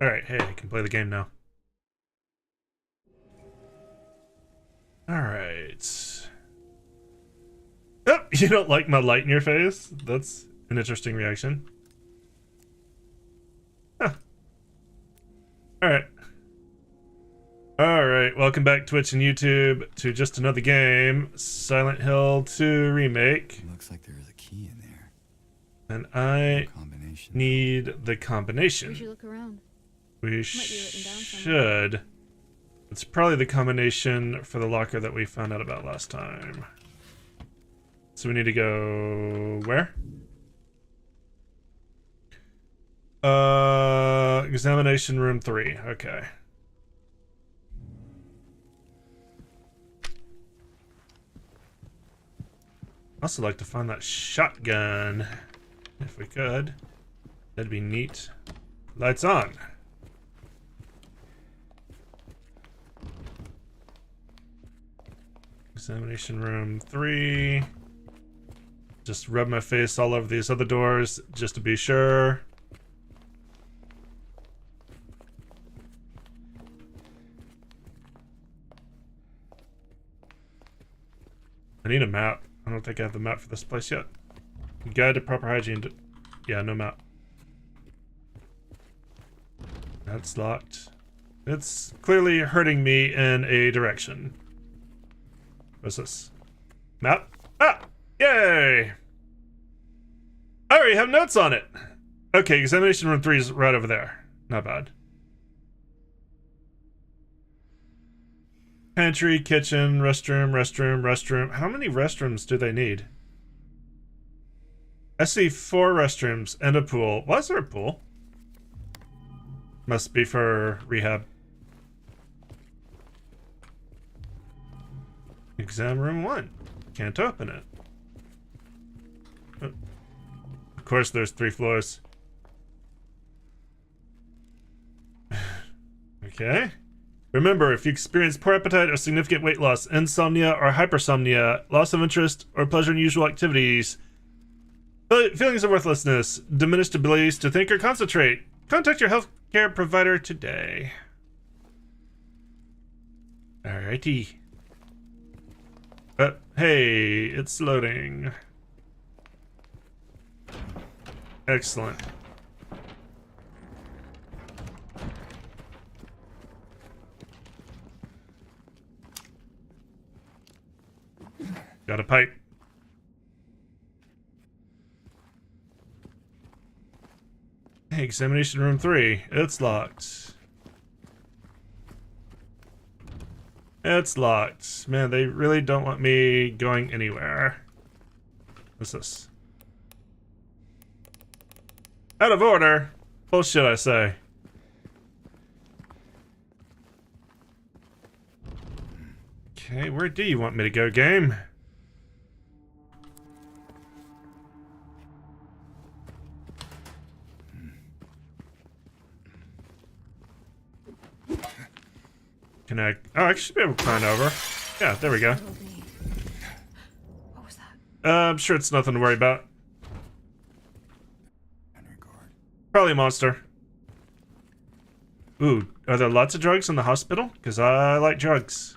Alright, hey, I can play the game now. Alright. Oh, you don't like my light in your face? That's an interesting reaction. Huh. Alright. Alright, welcome back Twitch and YouTube to just another game. Silent Hill 2 Remake. It looks like there is a key in there. And I Combination. need the combination. We should look around. We Might be written down should. It's probably the combination for the locker that we found out about last time. So we need to go where? Examination room 3. Okay. Also like to find that shotgun if we could. That'd be neat. Lights on. Examination room 3. Just rub my face all over these other doors just to be sure. I need a map. I don't think I have the map for this place yet. Guide to proper hygiene. Yeah, no map. That's locked. It's clearly hurting me in a direction. What's this? Map? Ah! Yay! I already have notes on it! Okay, examination room 3 is right over there. Not bad. Pantry, kitchen, restroom. How many restrooms do they need? I see 4 restrooms and a pool. Why is there a pool? Must be for rehab. Exam room 1. Can't open it. Oh. Of course there's 3 floors. Okay. Remember, if you experience poor appetite or significant weight loss, insomnia or hypersomnia, loss of interest or pleasure in usual activities, feelings of worthlessness, diminished abilities to think or concentrate, contact your healthcare provider today. Alrighty. Hey, it's loading. Excellent. Got a pipe. Hey, examination room 3. It's locked. It's locked. Man, they really don't want me going anywhere. What's this? Out of order. Bullshit, I say. Okay, where do you want me to go, game? Can I? Oh, I should be able to climb over. Yeah, there we go. What was that? I'm sure it's nothing to worry about. Probably a monster. Ooh, are there lots of drugs in the hospital? Because I like drugs.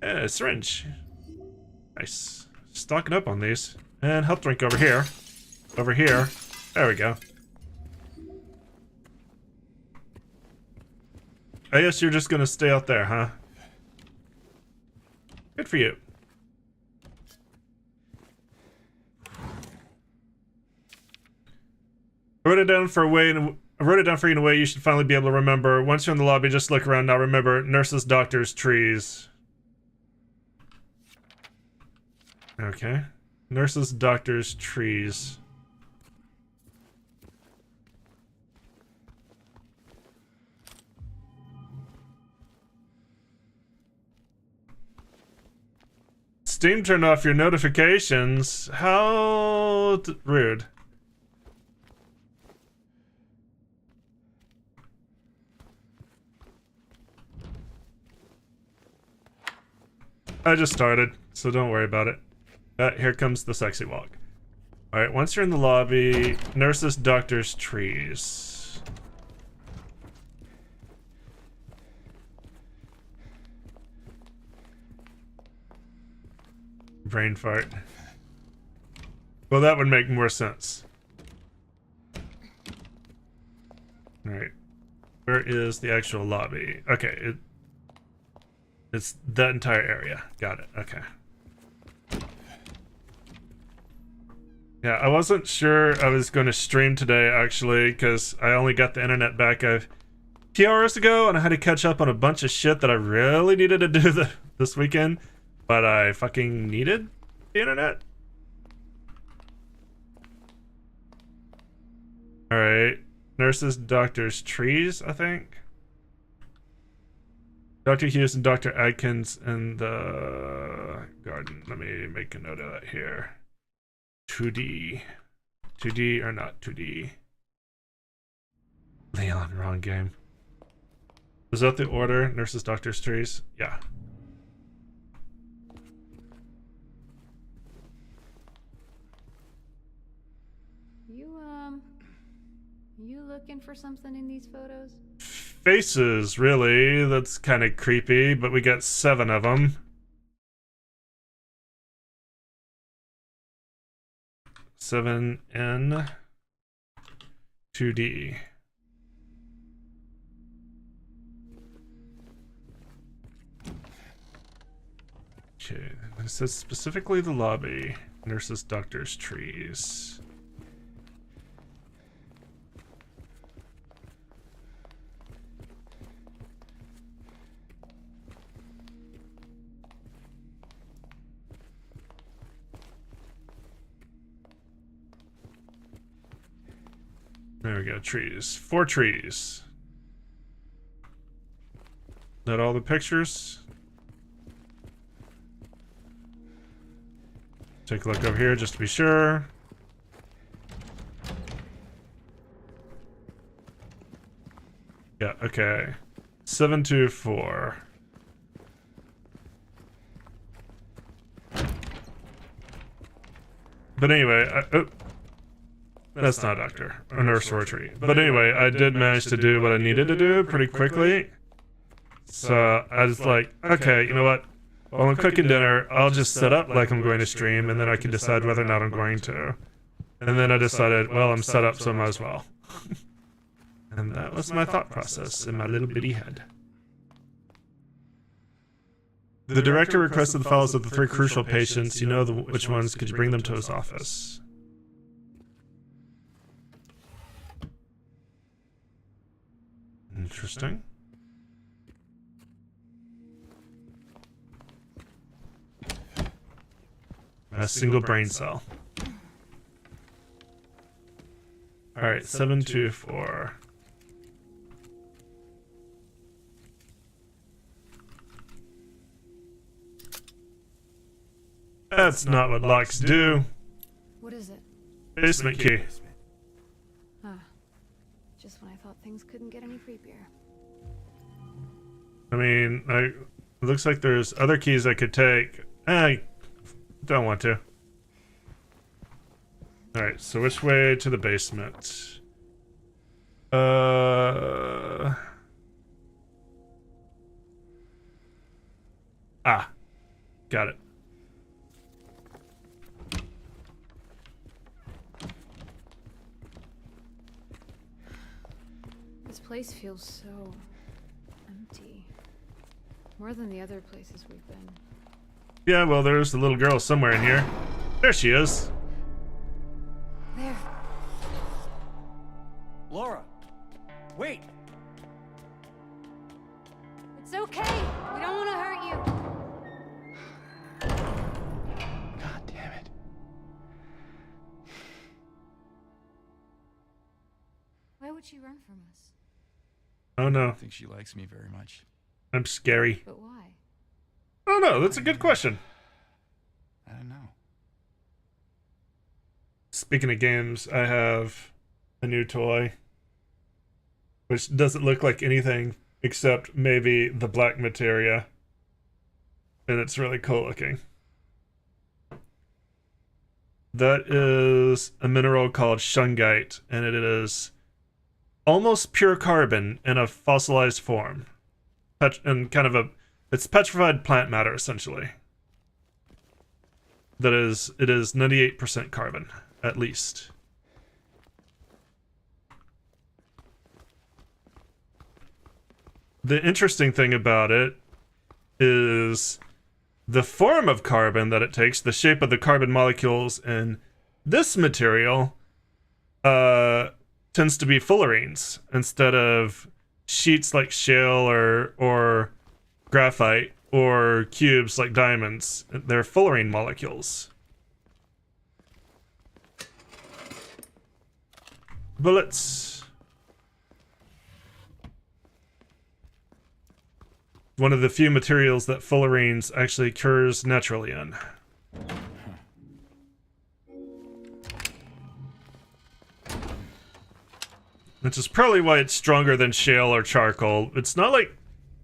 Yeah, a syringe. Nice. Stocking up on these. And health drink over here. Over here. There we go. I guess you're just gonna stay out there, huh? Good for you. I wrote it down for you in a way you should finally be able to remember. Once you're in the lobby, just look around. Now remember, nurses, doctors, trees. Okay. Nurses, doctors, trees. Steam turned off your notifications. How rude. I just started, so don't worry about it. Here comes the sexy walk. Alright, once you're in the lobby, nurses, doctors, trees. Brain fart. Well, that would make more sense. Alright. Where is the actual lobby? Okay, it's that entire area. Got it. Okay. Yeah, I wasn't sure I was going to stream today, actually, because I only got the internet back a few hours ago, and I had to catch up on a bunch of shit that I really needed to do this weekend, but I fucking needed the internet. Alright. Nurses, doctors, trees, I think. Dr. Hughes and Dr. Adkins in the garden. Let me make a note of that here. 2D. 2D or not 2D? Leon, wrong game. Was that the order? Nurses, doctors, trees? Yeah. You looking for something in these photos? Faces, really. That's kind of creepy, but we got 7 of them. 7N 2D. Okay, this says specifically the lobby. Nurses, doctors, trees. There we go, trees. 4 trees. That all the pictures? Take a look over here just to be sure. Yeah, okay. 724. But anyway, oh. That's not a doctor, or nurse or a tree. But anyway, I did manage to do what I needed to do pretty quickly. So I was like, okay, you know what? While I'm cooking dinner, I'll just set up like I'm going to stream, and then I can decide whether or not I'm going to. And then I decided, well, I'm set up, so I might as well. And that was my thought process in my little bitty head. The director requested the files of the 3 crucial patients. You know which ones. Could you bring them to his office? Interesting. A single brain cell. Alright, 724. That's not what locks do. What is it? Basement key. Ah, just when I thought things couldn't get any creepier. I mean, it looks like there's other keys I could take. I don't want to. Alright, so which way to the basement? Ah, got it. This place feels so empty. More than the other places we've been. Yeah, well, there's a little girl somewhere in here. There she is. There. Laura, wait. It's okay. We don't want to hurt you. God damn it. Why would she run from us? Oh I no, don't think she likes me very much. I'm scary. But why? Oh no, that's a good question. I don't know. Speaking of games, I have a new toy, which doesn't look like anything except maybe the black materia, and it's really cool looking. That is a mineral called shungite, and it is almost pure carbon in a fossilized form. And kind of it's petrified plant matter, essentially. It is 98% carbon, at least. The interesting thing about it is the form of carbon that it takes, the shape of the carbon molecules in this material tends to be fullerenes instead of sheets like shale or graphite or cubes like diamonds. They're fullerene molecules. Bullets. One of the few materials that fullerenes actually occurs naturally in. Which is probably why it's stronger than shale or charcoal. It's not like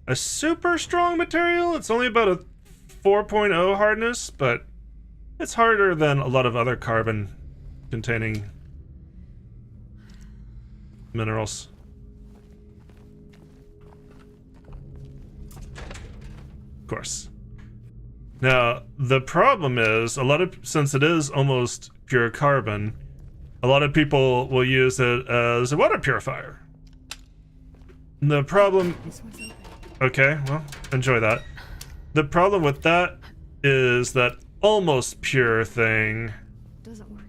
a super strong material. It's only about a 4.0 hardness, but it's harder than a lot of other carbon containing minerals. Of course. Now, the problem is, since it is almost pure carbon, a lot of people will use it as a water purifier. The problem... This one's open. Okay, well, enjoy that. The problem with that is that almost pure thing... Doesn't work.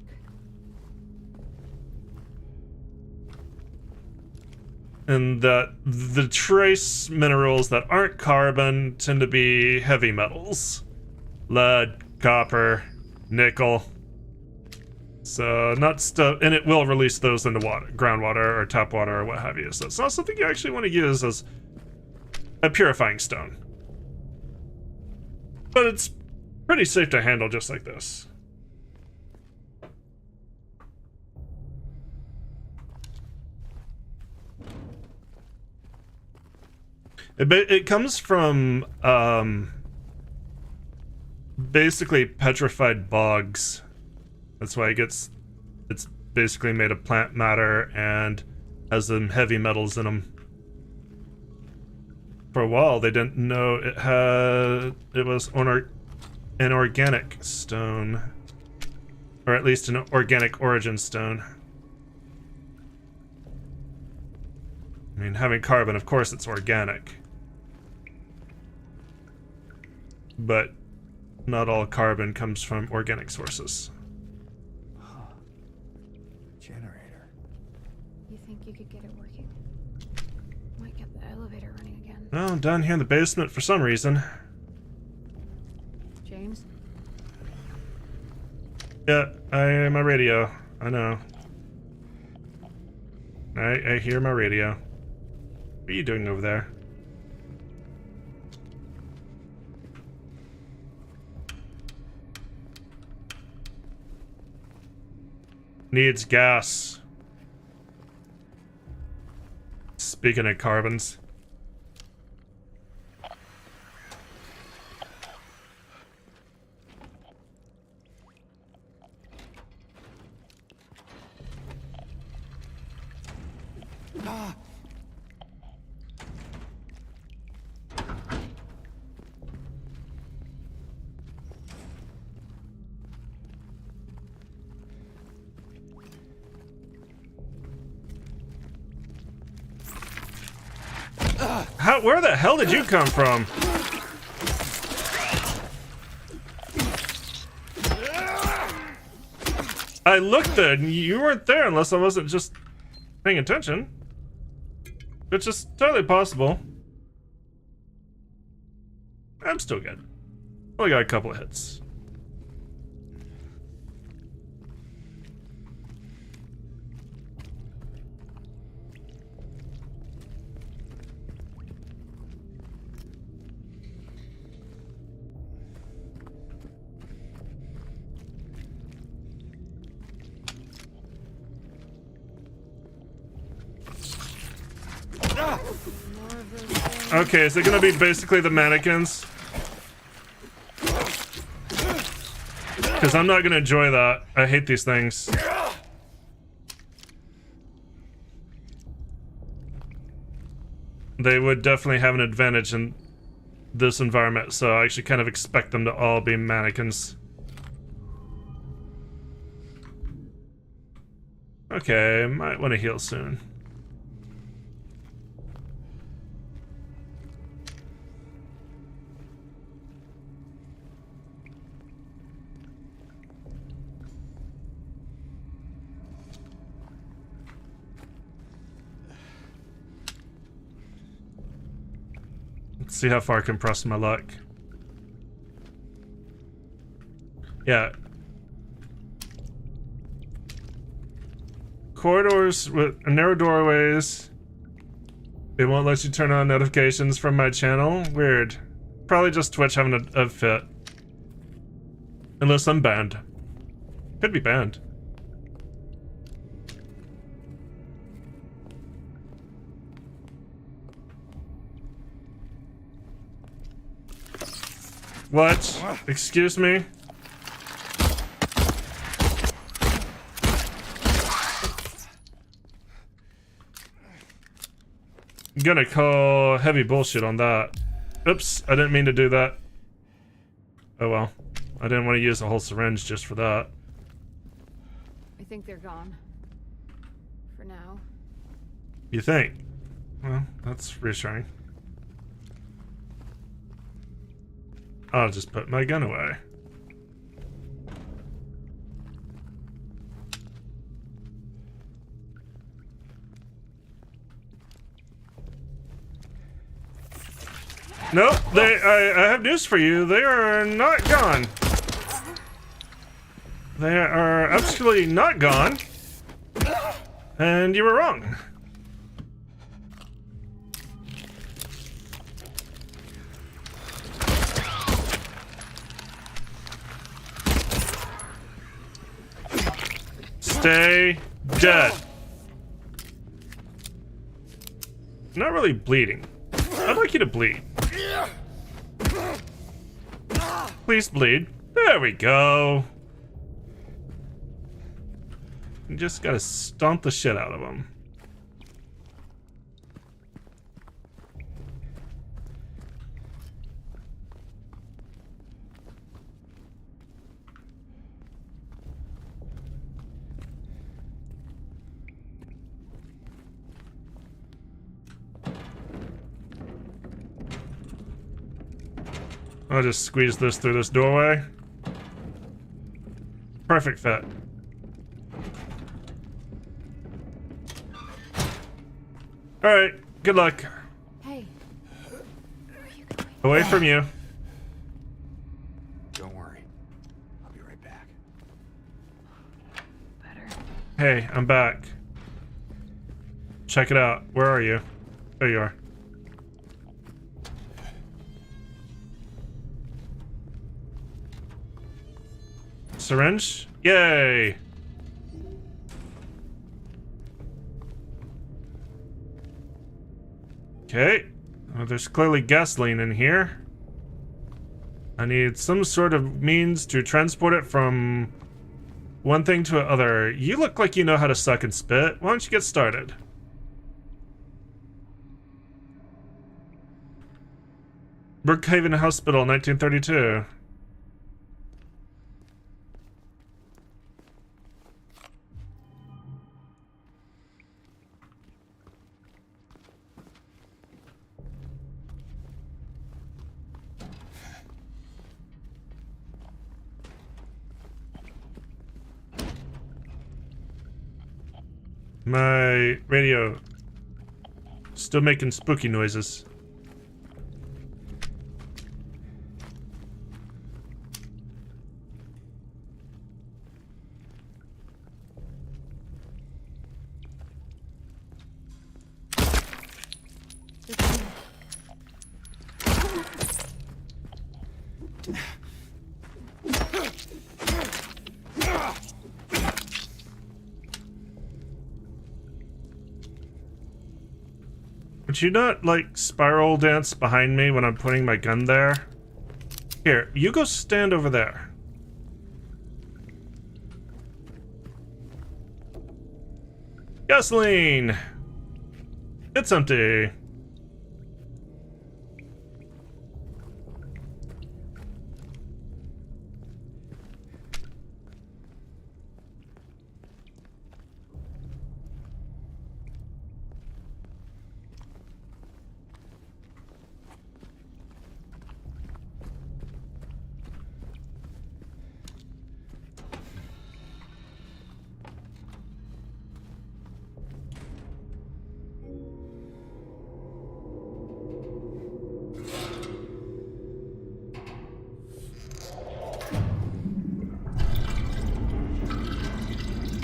and that the trace minerals that aren't carbon tend to be heavy metals. Lead, copper, nickel. So not stuff, and it will release those into water, groundwater or tap water or what have you. So it's not something you actually want to use as a purifying stone. But it's pretty safe to handle just like this. It comes from basically petrified bogs. That's why it's basically made of plant matter and has some heavy metals in them. For a while, they didn't know it was an organic stone, or at least an organic origin stone. I mean, having carbon, of course, it's organic, but not all carbon comes from organic sources. Generator. You think you could get it working? Might get the elevator running again. Well, down here in the basement for some reason. James? Yeah, my radio. I know. I hear my radio. What are you doing over there? Needs gas. Speaking of carbons. Where the hell did you come from? I looked there and you weren't there unless I wasn't just paying attention. Which is totally possible. I'm still good. Only got a couple of hits. Okay, is it gonna be basically the mannequins? Because I'm not gonna enjoy that. I hate these things. They would definitely have an advantage in this environment, so I actually kind of expect them to all be mannequins. Okay, might want to heal soon. Let's see how far I can press my luck. Yeah. Corridors with narrow doorways. They won't let you turn on notifications from my channel. Weird. Probably just Twitch having a fit. Unless I'm banned. Could be banned. What? Excuse me? I'm gonna call heavy bullshit on that. Oops, I didn't mean to do that. Oh well. I didn't want to use a whole syringe just for that. I think they're gone. For now. You think? Well, that's reassuring. I'll just put my gun away. Nope, I have news for you. They are not gone. They are absolutely not gone. And you were wrong. Stay dead. Not really bleeding. I'd like you to bleed. Please bleed. There we go. You just gotta stomp the shit out of them. I'll just squeeze this through this doorway. Perfect fit. Alright, good luck. Hey. Where are you going? Away from you. Don't worry. I'll be right back. Better. Hey, I'm back. Check it out. Where are you? There you are. Syringe? Yay! Okay. Well, there's clearly gasoline in here. I need some sort of means to transport it from one thing to another. You look like you know how to suck and spit. Why don't you get started? Brookhaven Hospital, 1932. My radio still making spooky noises. Would you not, like, spiral dance behind me when I'm pointing my gun there? Here, you go stand over there. Gasoline! It's empty.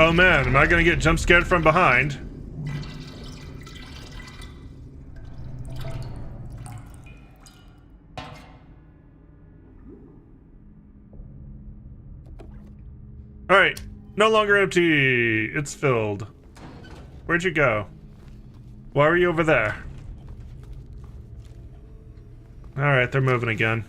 Oh man, am I gonna get jump scared from behind? Alright, no longer empty. It's filled. Where'd you go? Why were you over there? Alright, they're moving again.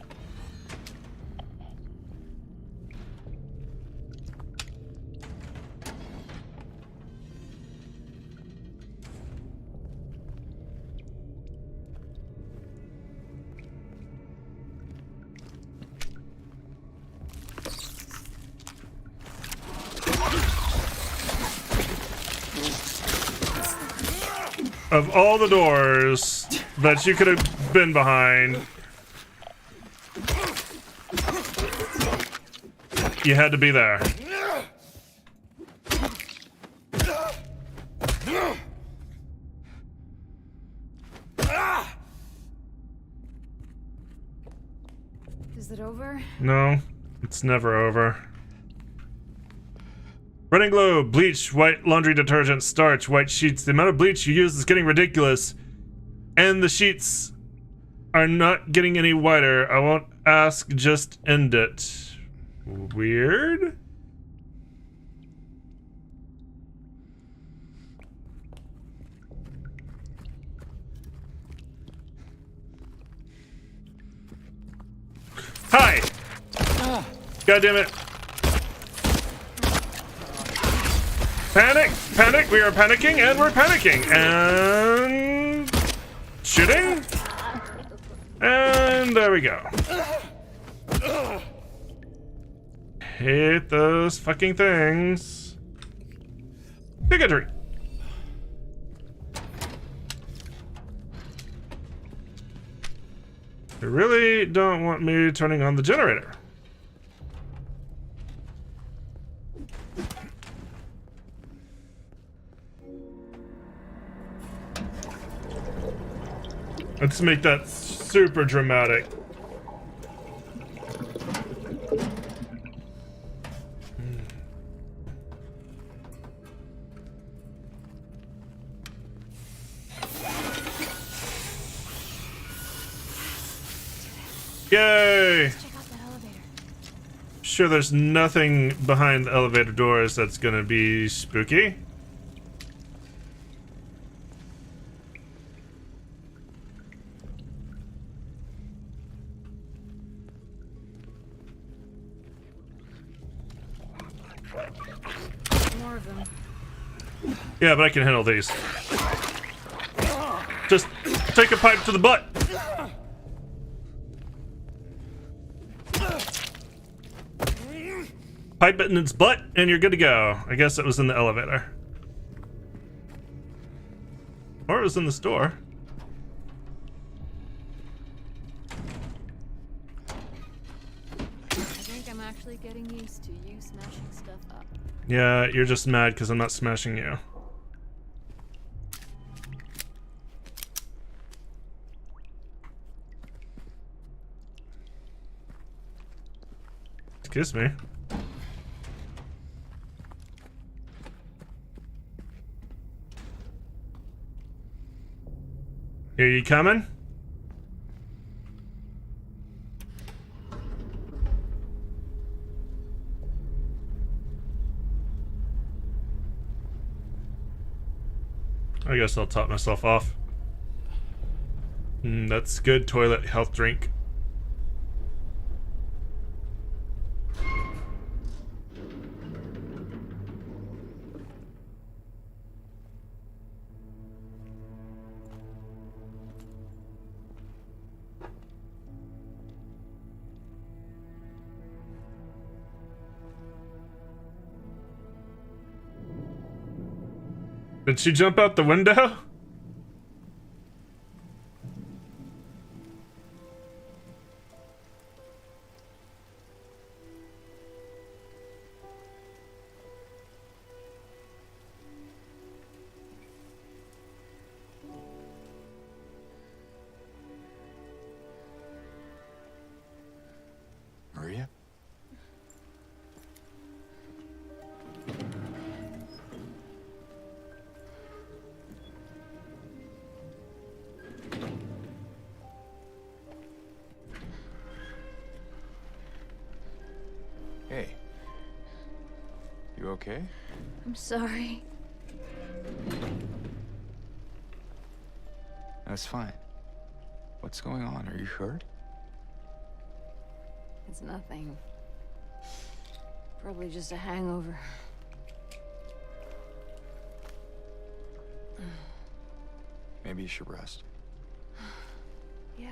Of all the doors that you could have been behind, you had to be there. Is it over? No, it's never over. Running globe, bleach, white laundry detergent, starch, white sheets. The amount of bleach you use is getting ridiculous. And the sheets are not getting any whiter. I won't ask, just end it. Weird? Hi! God damn it. Panic! Panic! We are panicking and we're panicking! And... shooting? And there we go. Hate those fucking things. Take a drink. They really don't want me turning on the generator. Let's make that super dramatic. Yay! Check out the elevator. Sure, there's nothing behind the elevator doors that's gonna be spooky. More of them. Yeah, but I can handle these. Just take a pipe to the butt. Pipe it in its butt, and you're good to go. I guess it was in the elevator. Or it was in the store. I think I'm actually getting used to you smashing stuff up. Yeah, you're just mad because I'm not smashing you. Excuse me. Here you coming? I guess I'll top myself off. That's good toilet health drink. Did she jump out the window? Maria? Hey. You okay? I'm sorry. That's fine. What's going on? Are you hurt? It's nothing. Probably just a hangover. Maybe you should rest. Yeah.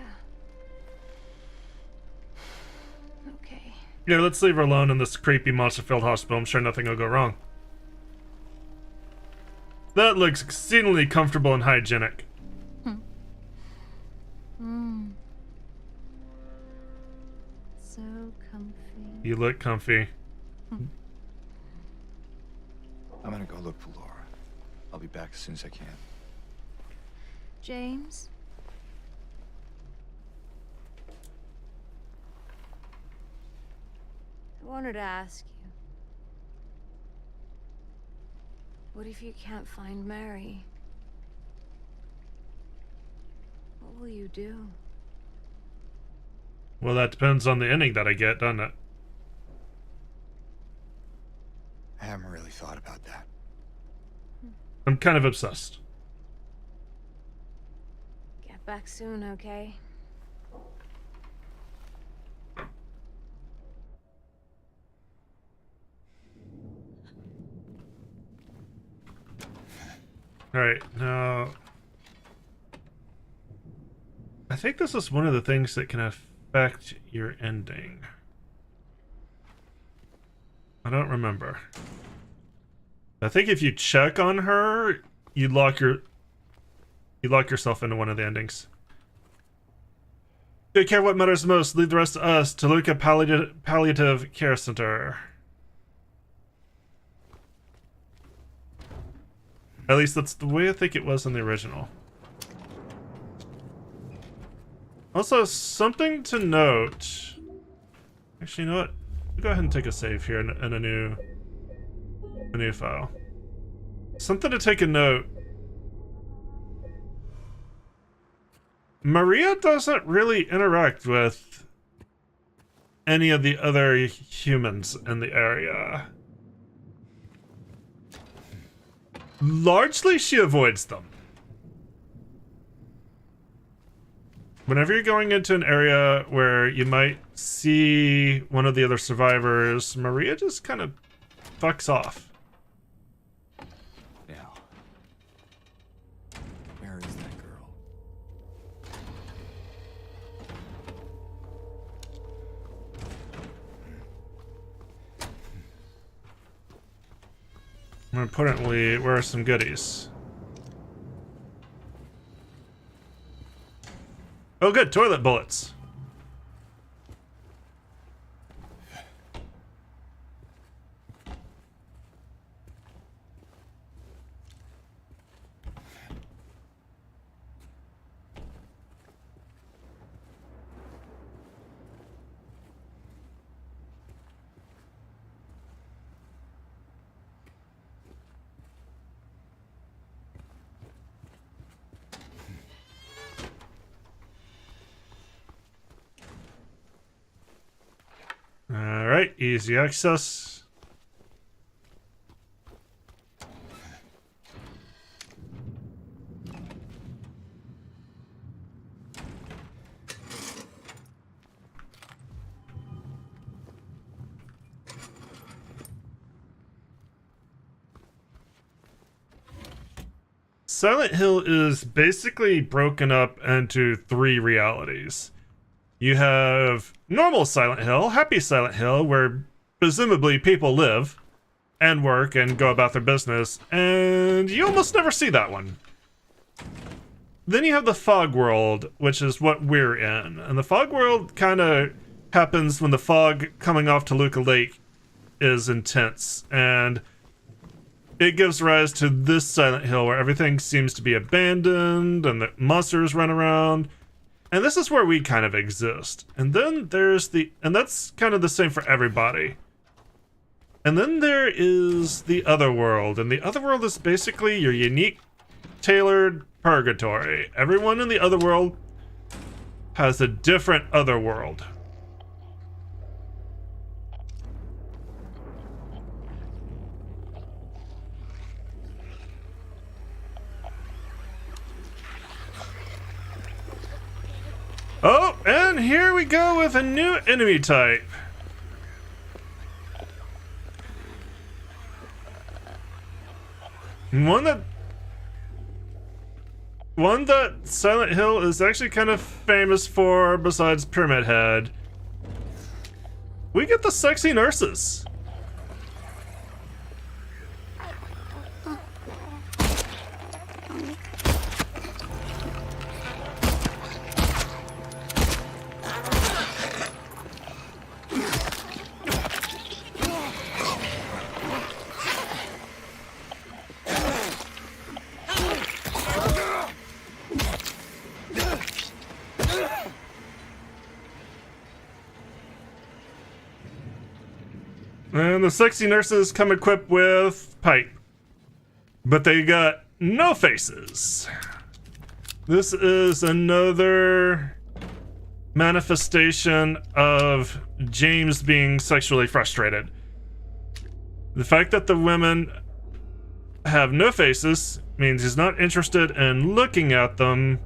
Okay. Yeah, let's leave her alone in this creepy monster-filled hospital. I'm sure nothing will go wrong. That looks exceedingly comfortable and hygienic. So comfy. You look comfy. I'm gonna go look for Laura. I'll be back as soon as I can. James? I wanted to ask you. What if you can't find Mary? What will you do? Well, that depends on the ending that I get, doesn't it? I haven't really thought about that. I'm kind of obsessed. Get back soon, okay? Alright, now... I think this is one of the things that can affect your ending. I don't remember. I think if you check on her, you lock yourself into one of the endings. Take care of what matters most. Leave the rest to us. Toluca Palliative Care Center. At least that's the way I think it was in the original. Also, something to note. Actually, you know what? I'll go ahead and take a save here in a new file. Something to take a note. Maria doesn't really interact with any of the other humans in the area. Largely, she avoids them. Whenever you're going into an area where you might see one of the other survivors, Maria just kind of fucks off. Now, where is that girl? More importantly, where are some goodies? Oh good, toilet bullets. Alright, easy access. Silent Hill is basically broken up into 3 realities. You have normal Silent Hill, happy Silent Hill, where presumably people live. and work and go about their business, and you almost never see that one. Then you have the fog world, which is what we're in. And the fog world kind of happens when the fog coming off Toluca Lake is intense, and it gives rise to this Silent Hill where everything seems to be abandoned and the monsters run around. And this is where we kind of exist. And then there's and that's kind of the same for everybody. And then there is the other world, and the other world is basically your unique, tailored purgatory. Everyone in the other world has a different other world. Oh, and here we go with a new enemy type. One that Silent Hill is actually kind of famous for, besides Pyramid Head. We get the sexy nurses. And the sexy nurses come equipped with pipe, but they got no faces. This is another manifestation of James being sexually frustrated. The fact that the women have no faces means he's not interested in looking at them,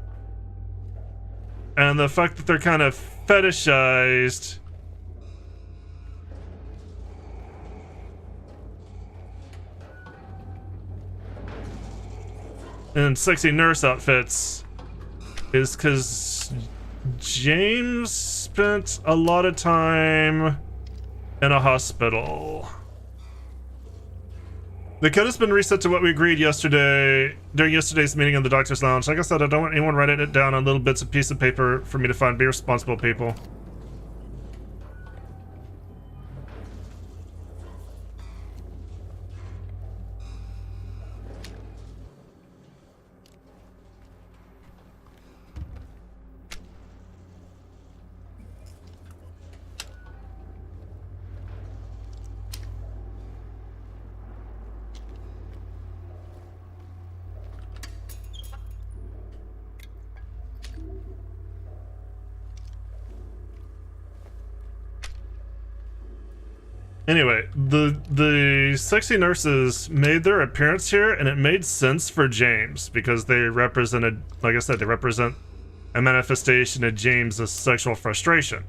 and the fact that they're kind of fetishized in sexy nurse outfits is because James spent a lot of time in a hospital. The code has been reset to what we agreed yesterday during yesterday's meeting in the doctor's lounge. Like I said, I don't want anyone writing it down on little bits of piece of paper for me to find. Be responsible, people. Anyway, the sexy nurses made their appearance here, and it made sense for James because they represented, like I said, they represent a manifestation of James's sexual frustration.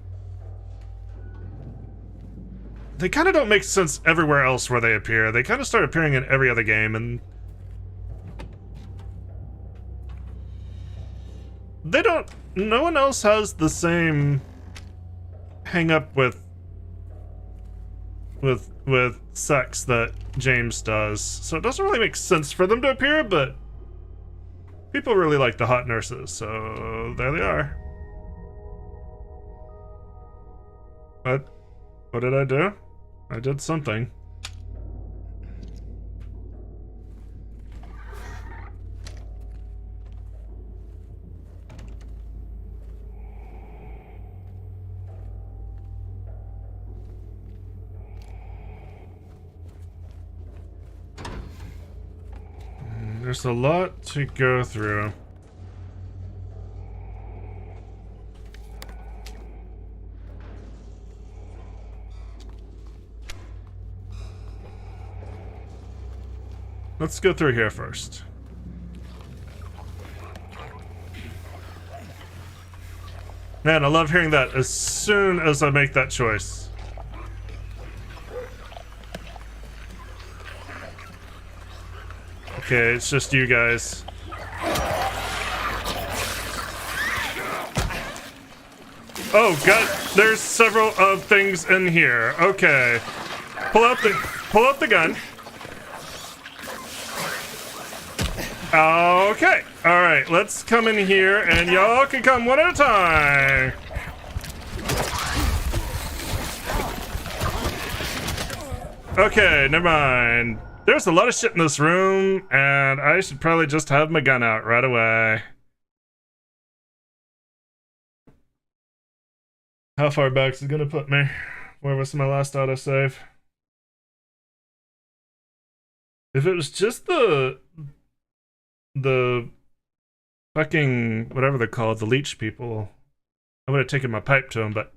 They kind of don't make sense everywhere else where they appear. They kind of start appearing in every other game, and they don't. No one else has the same hang up with sex that James does, so it doesn't really make sense for them to appear, but people really like the hot nurses, so there they are. What did I do? I did something. There's a lot to go through. Let's go through here first. Man, I love hearing that as soon as I make that choice. Okay, it's just you guys. Oh god, there's several of things in here. Okay. Pull out the gun. Okay. All right. Let's come in here, and y'all can come one at a time. Okay, never mind. There's a lot of shit in this room, and I should probably just have my gun out right away. How far back is it gonna put me? Where was my last autosave? If it was just the fucking whatever they're called, the leech people, I would have taken my pipe to them, but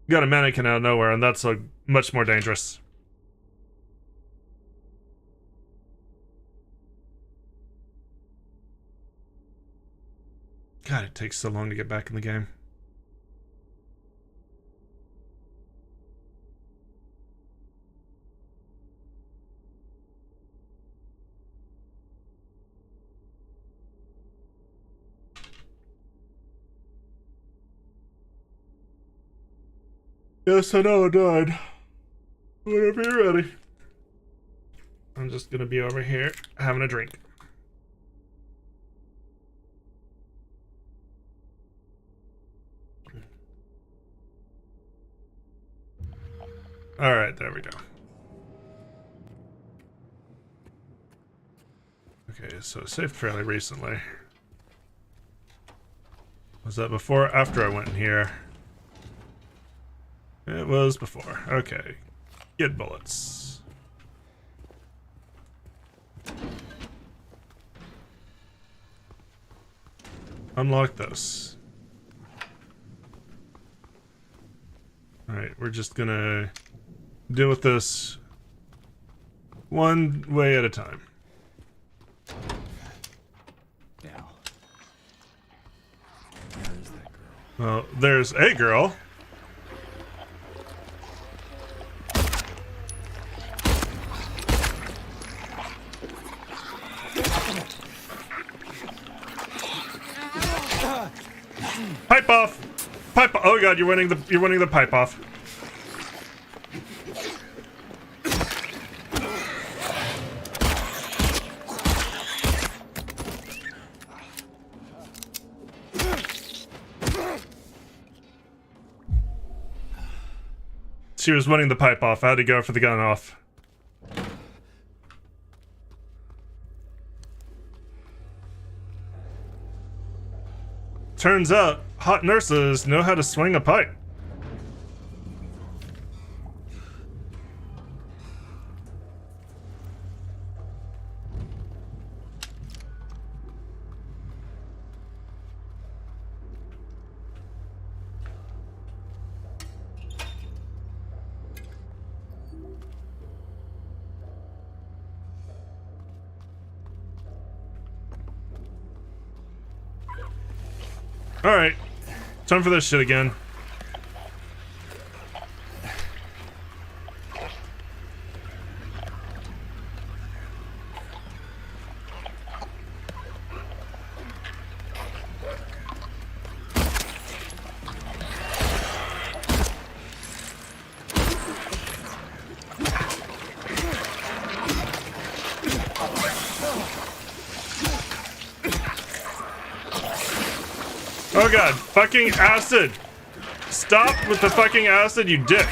got a mannequin out of nowhere, and that's much more dangerous. God, it takes so long to get back in the game. Yes, I know I died. Whenever you're ready. I'm just gonna be over here having a drink. Alright, there we go. Okay, so saved fairly recently. Was that before or after I went in here? It was before. Okay. Get bullets. Unlock this. Alright, we're just gonna deal with this one way at a time. Now. Where is that girl? Well, there's a girl. Pipe off! Pipe! Oh god, you're winning the pipe off. She was winning the pipe off. I had to go for the gun off. Turns out, hot nurses know how to swing a pipe. Alright, time for this shit again. Oh god, fucking acid! Stop with the fucking acid, you dick!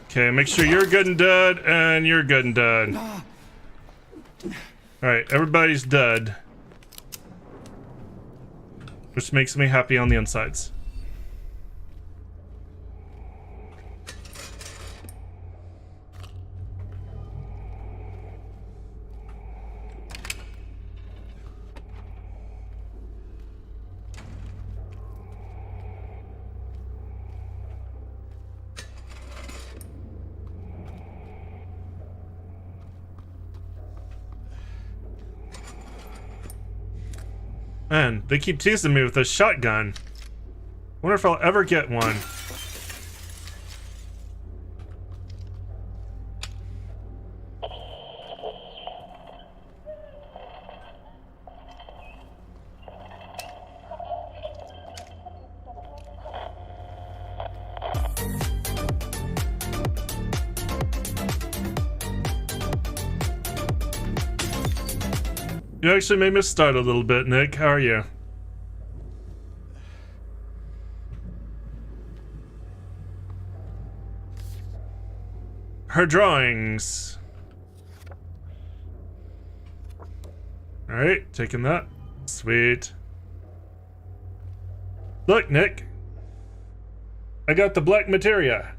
Okay, make sure you're good and dead, and you're good and dead. Alright, everybody's dead. Which makes me happy on the insides. Man, they keep teasing me with a shotgun. Wonder if I'll ever get one. You actually made me start a little bit, Nick. How are you? Her drawings. Alright, taking that. Sweet. Look, Nick. I got the black materia.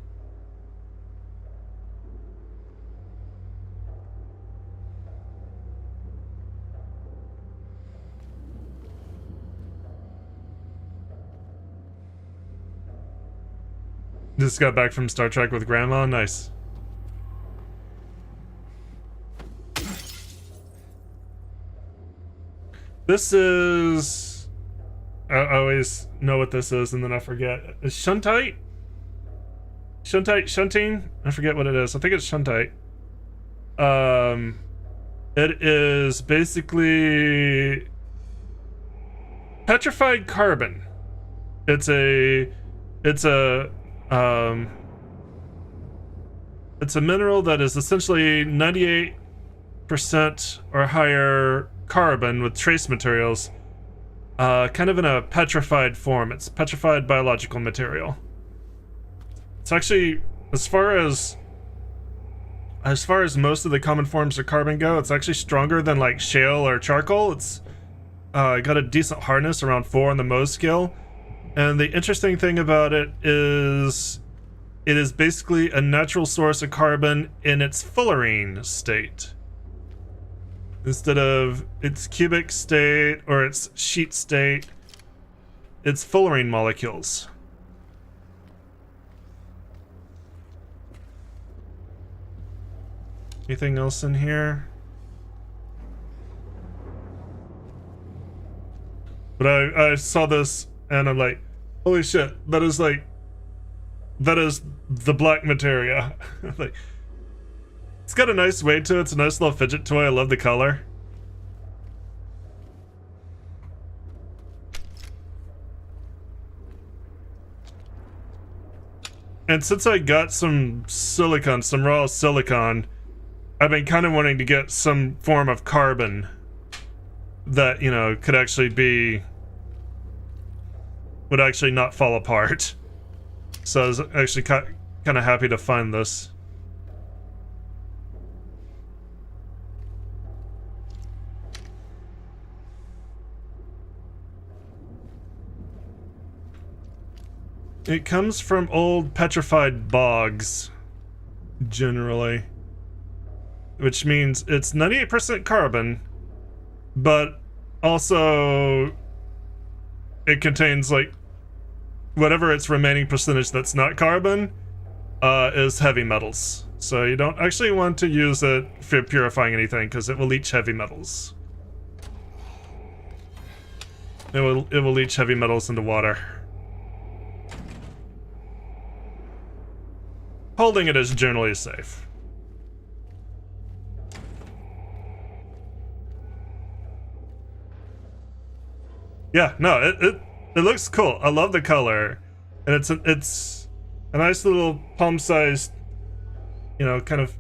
Just got back from Star Trek with Grandma. Nice. This is... I always know what this is and then I forget. Is Shuntite? Shunting? I forget what it is. I think it's Shuntite. It is basically petrified carbon. It's a mineral that is essentially 98% or higher carbon with trace materials, kind of in a petrified form. It's petrified biological material. It's actually, as far as most of the common forms of carbon go, it's actually stronger than like shale or charcoal. It's got a decent hardness, around 4 on the Mohs scale. And the interesting thing about it is basically a natural source of carbon in its fullerene state, instead of its cubic state or its sheet state. It's fullerene molecules. Anything else in here? But I saw this and I'm like, holy shit, that is the black materia. Like, it's got a nice weight to it. It's a nice little fidget toy. I love the color. And since I got some silicon, some raw silicon, I've been kind of wanting to get some form of carbon that, you know, could actually be... would actually not fall apart. So I was actually kind of happy to find this. It comes from old petrified bogs, generally. Which means it's 98% carbon, but also it contains, like, whatever its remaining percentage that's not carbon is heavy metals. So you don't actually want to use it for purifying anything, because it will leach heavy metals. It will leach heavy metals into water. Holding it is generally safe. Yeah, no, it looks cool. I love the color, and it's a nice little palm-sized, you know, kind of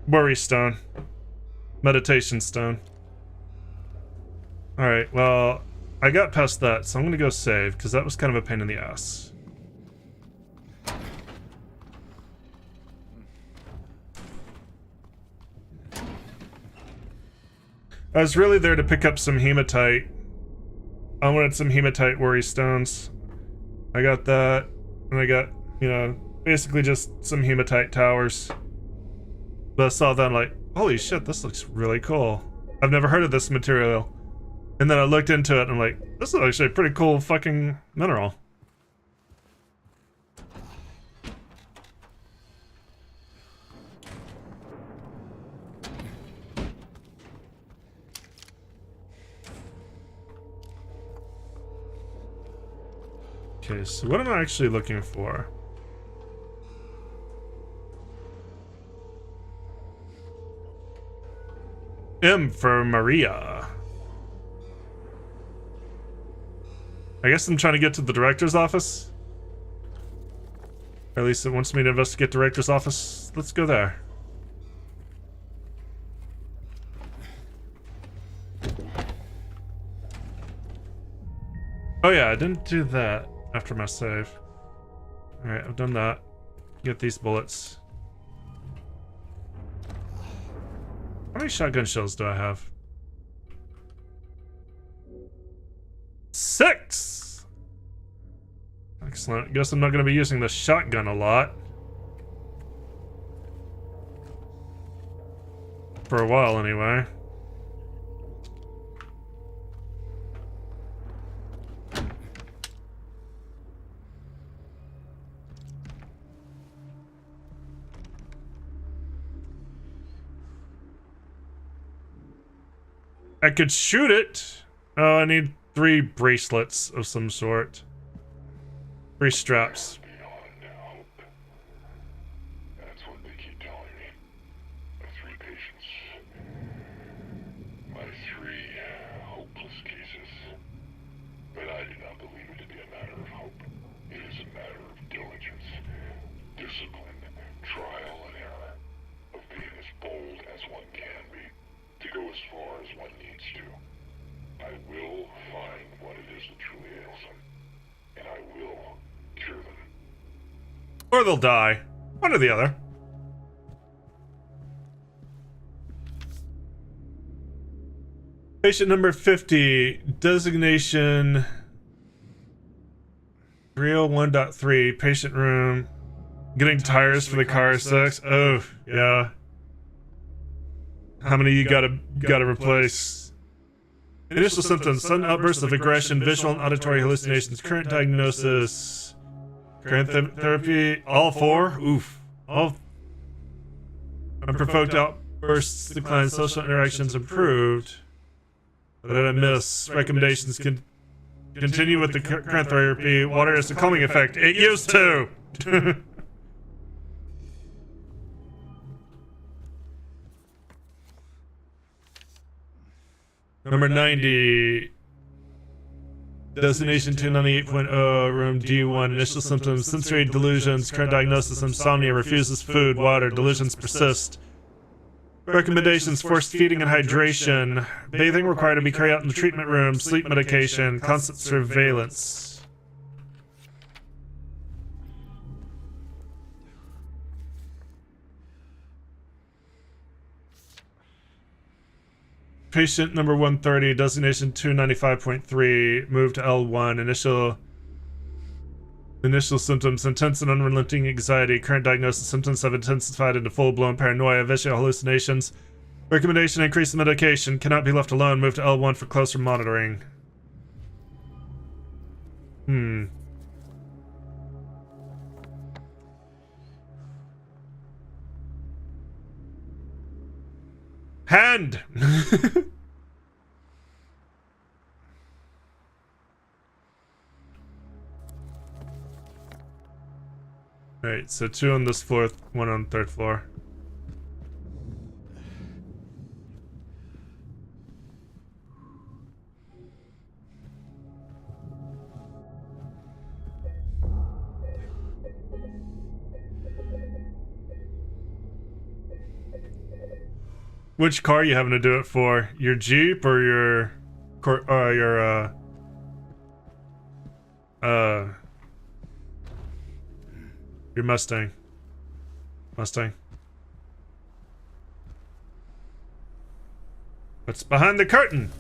worry stone, meditation stone. All right, well, I got past that, so I'm gonna go save because that was kind of a pain in the ass. I was really there to pick up some hematite. I wanted some hematite worry stones. I got that, and I got, you know, basically just some hematite towers. But I saw that, I'm like, holy shit, this looks really cool. I've never heard of this material. And then I looked into it, and I'm like, this is actually a pretty cool fucking mineral. Okay, so what am I actually looking for? M for Maria. I guess I'm trying to get to the director's office. Or at least it wants me to investigate director's office. Let's go there. Oh yeah, I didn't do that after my save. Alright, I've done that. Get these bullets. How many shotgun shells do I have? 6! Excellent. Guess I'm not going to be using the shotgun a lot. For a while, anyway. I could shoot it. Oh, I need 3 bracelets of some sort. 3 straps. Beyond hope. That's what they keep telling me. My 3 patients. My 3 hopeless cases. But I do not believe it to be a matter of hope. It is a matter of diligence, discipline, trial and error, of being as bold as one can be, to go as far as one needs to. I will find what it is that truly ails them, and I will cure them. Or they'll die. One or the other. Patient number 50. Designation 301.3. Patient room. Getting tires for the car sucks. Oh, yeah. How many you gotta replace? Initial symptoms: sudden outbursts of aggression, visual and auditory hallucinations. Current diagnosis: current therapy. All 4. Oof. All unprovoked outbursts decline. Social interactions improved. What did I miss? Recommendations: continue with the current therapy. Water has a calming effect. It used to. Number 90. Destination 298.0, room D1. Initial symptoms: sensory delusions. Current diagnosis: insomnia. Refuses food, water. Delusions persist. Recommendations: forced feeding and hydration. Bathing required to be carried out in the treatment room. Sleep medication. Constant surveillance. Patient number 130, designation 295.3, moved to L1. Initial symptoms: intense and unrelenting anxiety. Current diagnosis: symptoms have intensified into full-blown paranoia, visual hallucinations. Recommendation: increase the medication. Cannot be left alone. Move to L1 for closer monitoring. Hand! Alright, so 2 on this floor, 1 on the 3rd floor. Which car are you having to do it for? Your Jeep or your Mustang? Mustang. What's behind the curtain?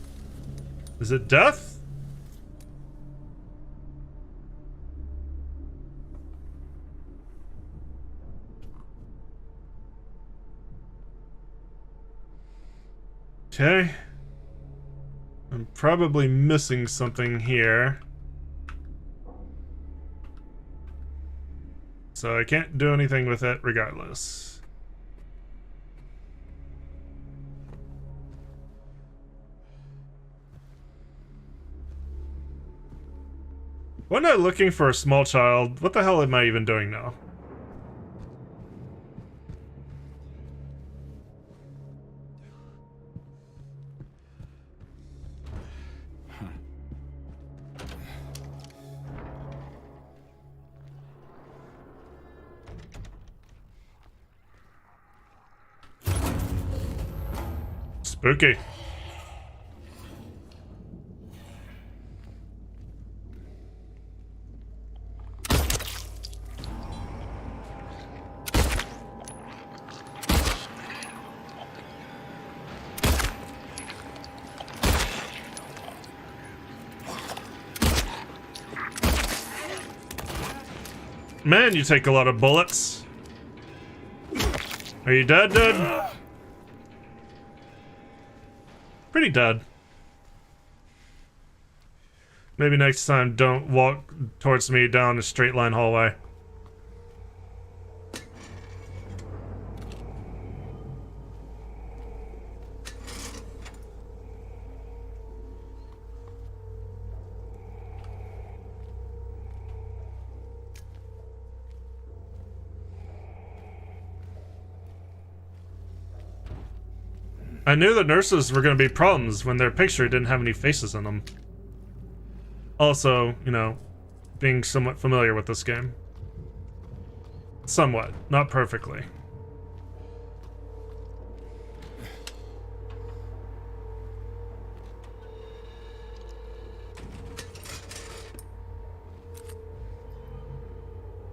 Is it death? Okay. I'm probably missing something here. So I can't do anything with it regardless. Wasn't I looking for a small child? What the hell am I even doing now? Spooky. Man, you take a lot of bullets. Are you dead, dude? Pretty dead. Maybe next time don't walk towards me down a straight line hallway. I knew the nurses were going to be problems when their picture didn't have any faces in them. Also, you know, being somewhat familiar with this game. Somewhat, not perfectly.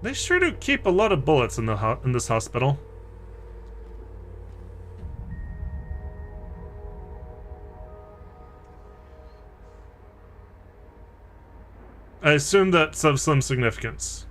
They sure do keep a lot of bullets in this hospital. I assume that's of some significance.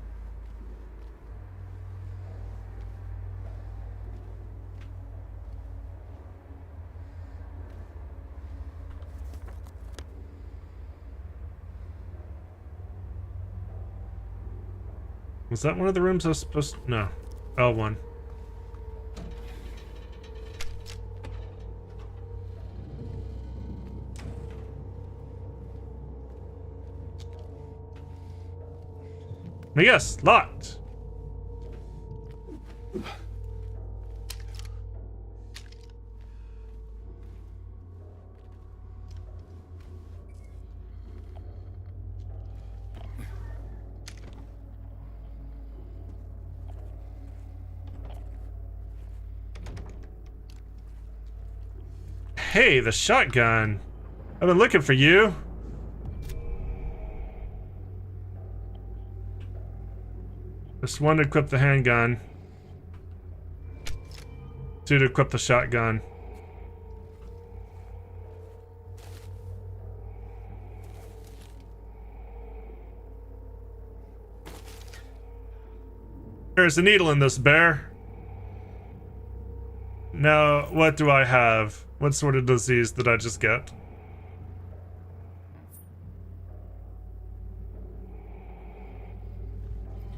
Was that one of the rooms I was supposed to... No. L1. Yes, locked. Hey, the shotgun. I've been looking for you. Just one to equip the handgun. Two to equip the shotgun. There's a needle in this bear. Now, what do I have? What sort of disease did I just get?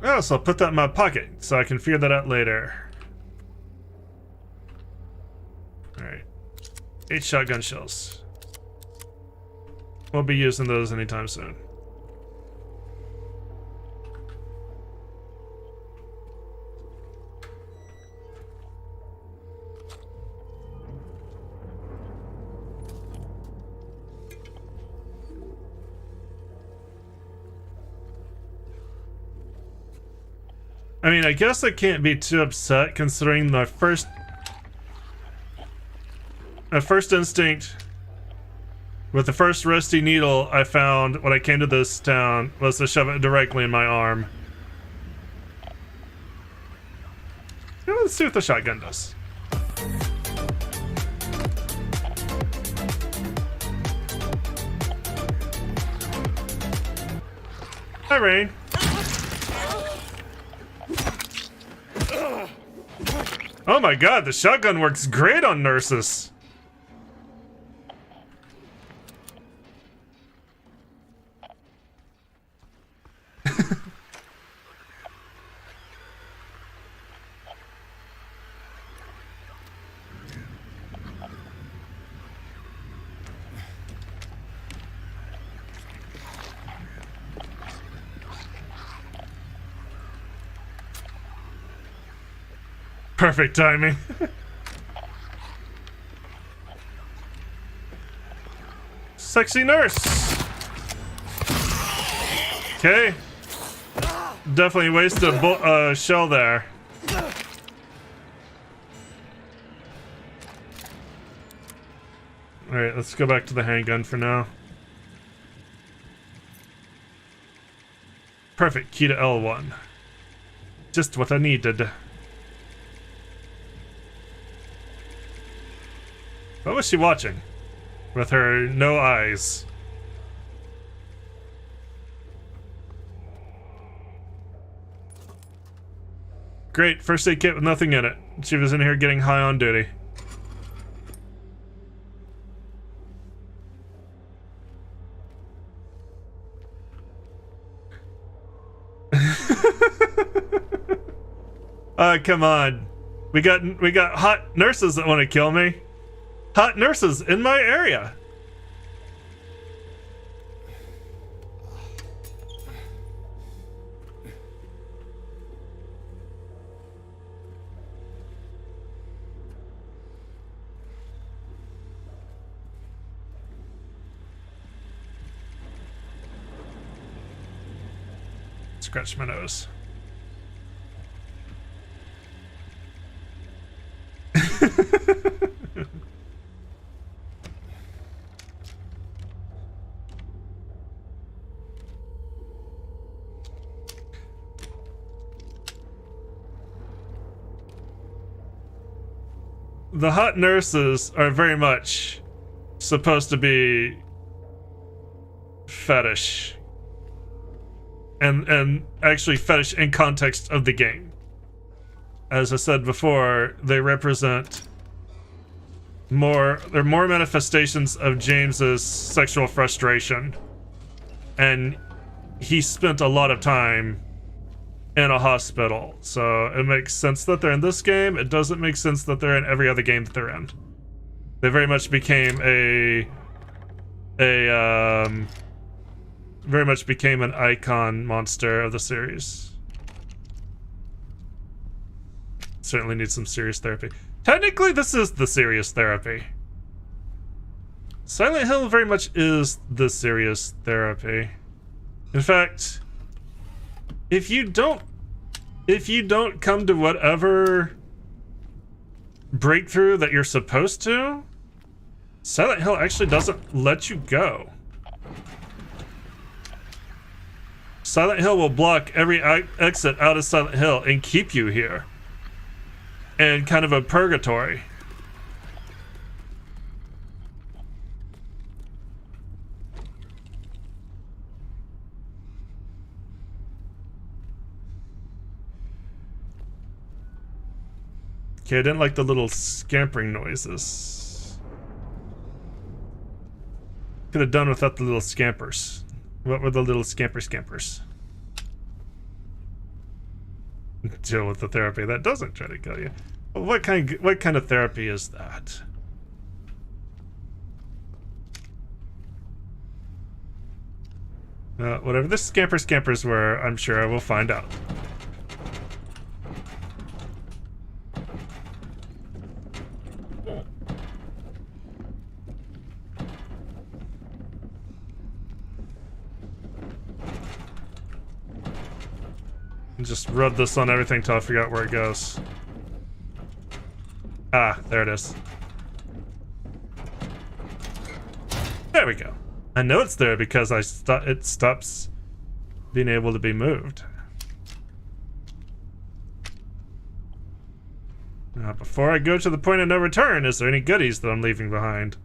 Oh, so I'll put that in my pocket so I can figure that out later. Alright. 8 shotgun shells. Won't be using those anytime soon. I mean, I guess I can't be too upset considering my first instinct with the first rusty needle I found when I came to this town was to shove it directly in my arm. Now let's see what the shotgun does. Hi, Rain. Oh my god, the shotgun works great on nurses. Perfect timing. Sexy nurse. Okay. Definitely wasted a shell there. Alright, let's go back to the handgun for now. Perfect, key to L1. Just what I needed. What was she watching? With her no eyes. great. First aid kit with nothing in it. She was in here getting high on duty. Come on. We got hot nurses that want to kill me. Hot nurses in my area. Scratch my nose. The hot nurses are very much supposed to be fetish. And actually fetish in context of the game. As I said before, they represent they're more manifestations of James's sexual frustration. And he spent a lot of time in a hospital. So it makes sense that they're in this game. It doesn't make sense that they're in every other game that they're in. They very much became very much became an icon monster of the series. Certainly needs some serious therapy. Technically, this is the serious therapy. Silent Hill very much is the serious therapy. In fact, if you don't come to whatever breakthrough that you're supposed to, Silent Hill actually doesn't let you go. Silent Hill will block every exit out of Silent Hill and keep you here. And kind of a purgatory. Okay, I didn't like the little scampering noises. Could have done without the little scampers. What were the little scampers? Deal with the therapy that doesn't try to kill you. What kind of therapy is that? Whatever the scampers were, I'm sure I will find out. Just rub this on everything till I figure out where it goes. Ah, there it is. There we go. I know it's there because it stops being able to be moved. Now, before I go to the point of no return, is there any goodies that I'm leaving behind?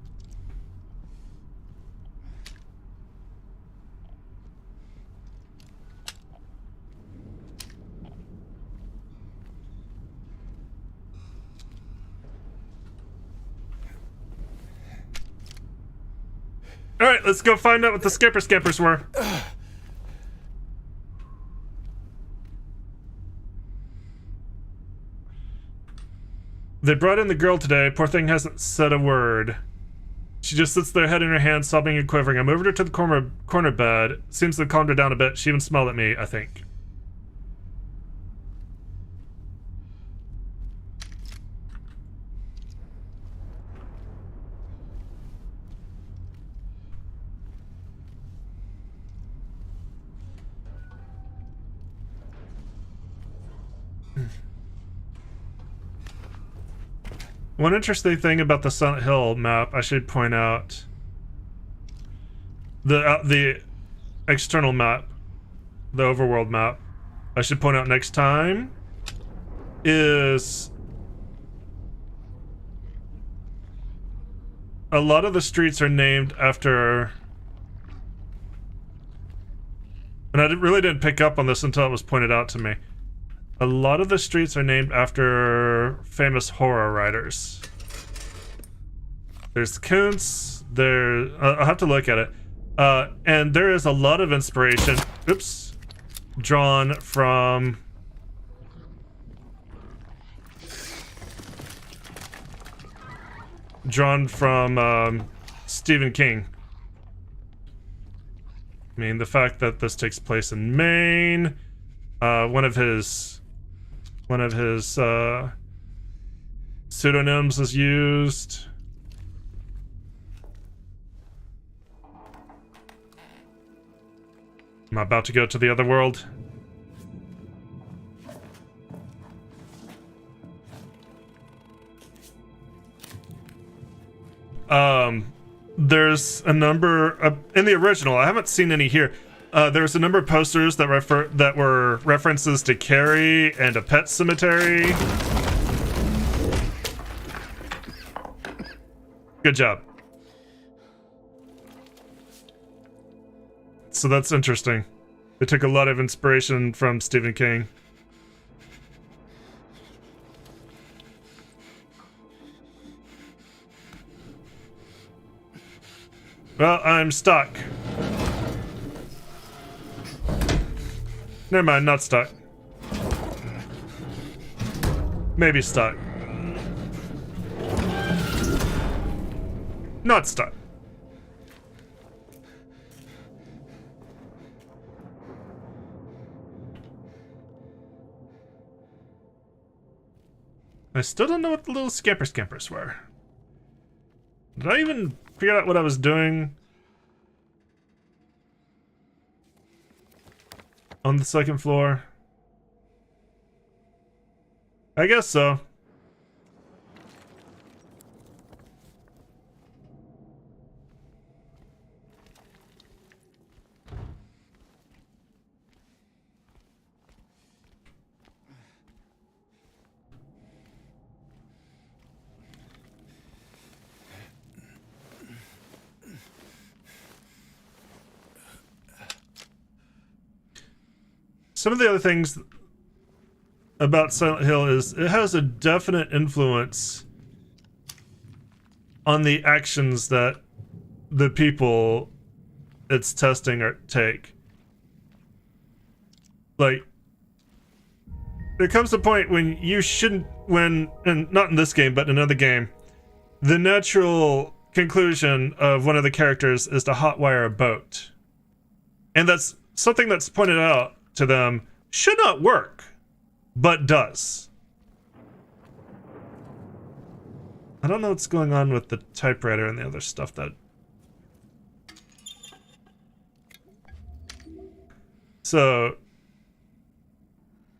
Alright, let's go find out what the scampers were. They brought in the girl today. Poor thing hasn't said a word. She just sits there, head in her hands, sobbing and quivering. I moved her to the corner bed. Seems to have calmed her down a bit. She even smiled at me, I think. One interesting thing about the Silent Hill map, I should point out, the external map, the overworld map, I should point out next time, is a lot of the streets are named after, and I really didn't pick up on this until it was pointed out to me. A lot of the streets are named after famous horror writers. There's Kuntz, I'll have to look at it. And there is a lot of inspiration, drawn from Stephen King. I mean, the fact that this takes place in Maine, one of his pseudonyms is used. I'm about to go to the other world. There's a number of, in the original, I haven't seen any here. There's a number of posters that were references to Carrie and a pet cemetery. Good job. So that's interesting. They took a lot of inspiration from Stephen King. Well, I'm stuck. Never mind, not stuck. Maybe stuck. Not stuck. I still don't know what the little scampers were. Did I even figure out what I was doing on the second floor? I guess so. Some of the other things about Silent Hill is it has a definite influence on the actions that the people it's testing or take. Like, there comes a point when you shouldn't, and not in this game, but in another game, the natural conclusion of one of the characters is to hotwire a boat. And that's something that's pointed out to them should not work, but does. I don't know what's going on with the typewriter and the other stuff that... So,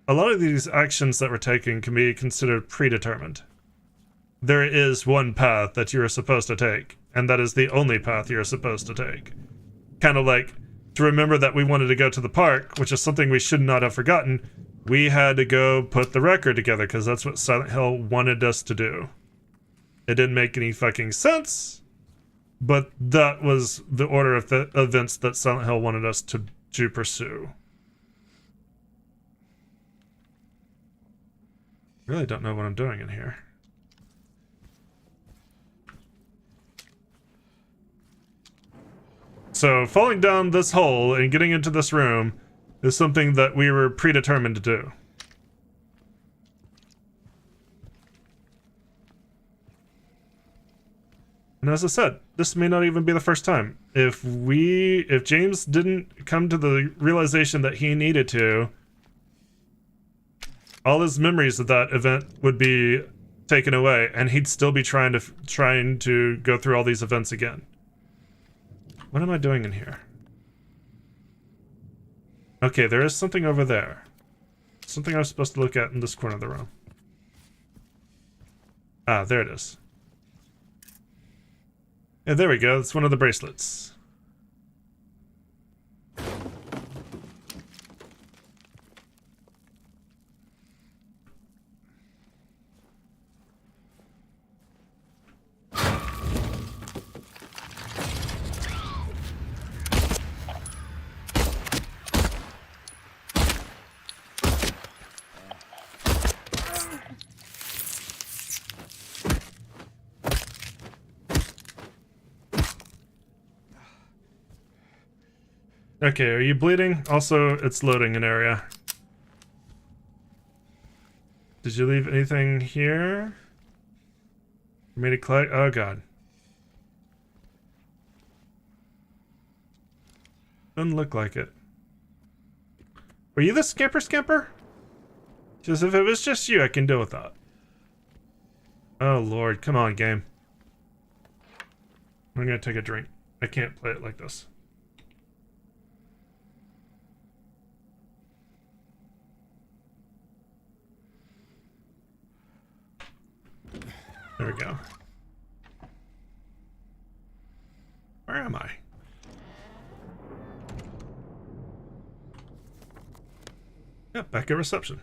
a lot of these actions that we're taking can be considered predetermined. There is one path that you're supposed to take, and that is the only path you're supposed to take. Kind of like, to remember that we wanted to go to the park, which is something we should not have forgotten, we had to go put the record together, because that's what Silent Hill wanted us to do. It didn't make any fucking sense, but that was the order of the events that Silent Hill wanted us to pursue. Really don't know what I'm doing in here. So falling down this hole and getting into this room is something that we were predetermined to do. And as I said, this may not even be the first time. If James didn't come to the realization that he needed to, all his memories of that event would be taken away, and he'd still be trying to go through all these events again. What am I doing in here? Okay, there is something over there. Something I was supposed to look at in this corner of the room. Ah, there it is. Yeah, there we go. It's one of the bracelets. Okay, are you bleeding? Also, it's loading an area. Did you leave anything here? For me to collect? Oh god. Doesn't look like it. Were you the scamper? Just if it was just you, I can deal with that. Oh lord, come on, game. I'm gonna take a drink. I can't play it like this. There we go. Where am I? Yeah, back at reception.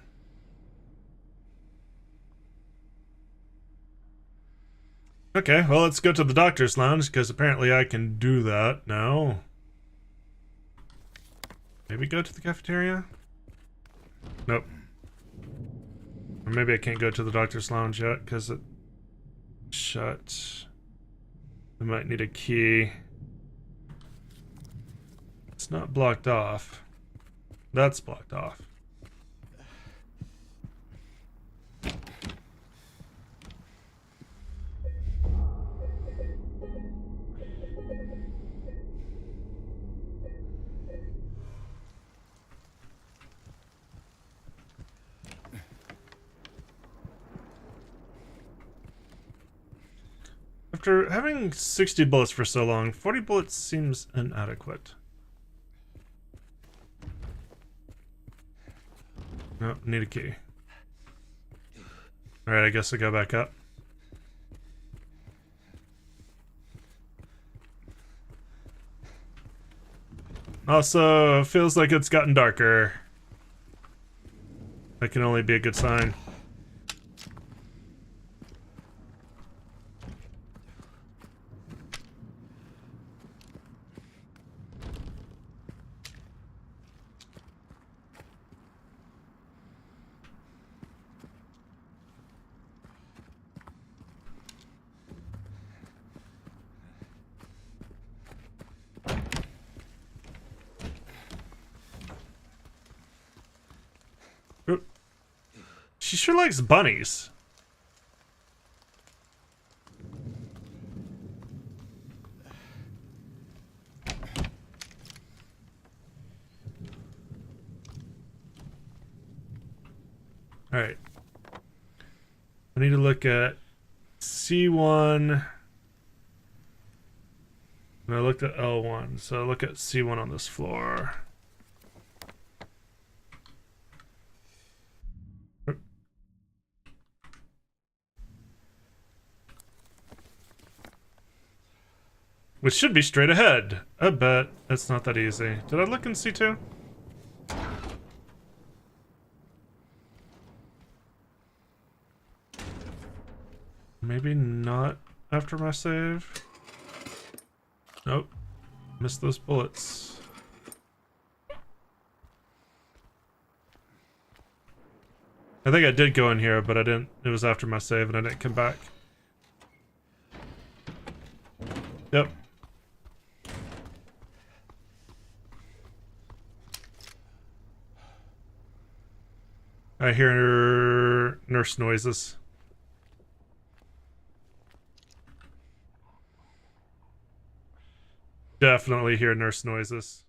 Okay, well, let's go to the doctor's lounge, because apparently I can do that now. Maybe go to the cafeteria? Nope. Or maybe I can't go to the doctor's lounge yet, because it's shut. I might need a key. It's not blocked off. That's blocked off. After having 60 bullets for so long, 40 bullets seems inadequate. Nope, need a key. Alright, I guess I'll go back up. Also, feels like it's gotten darker. That can only be a good sign. She sure likes bunnies. Alright. I need to look at C1. And I looked at L1, so I look at C1 on this floor. Which should be straight ahead. I bet it's not that easy. Did I look in C2? Maybe not after my save. Nope. Missed those bullets. I think I did go in here, but I didn't. It was after my save and I didn't come back. Yep. I hear nurse noises. Definitely hear nurse noises.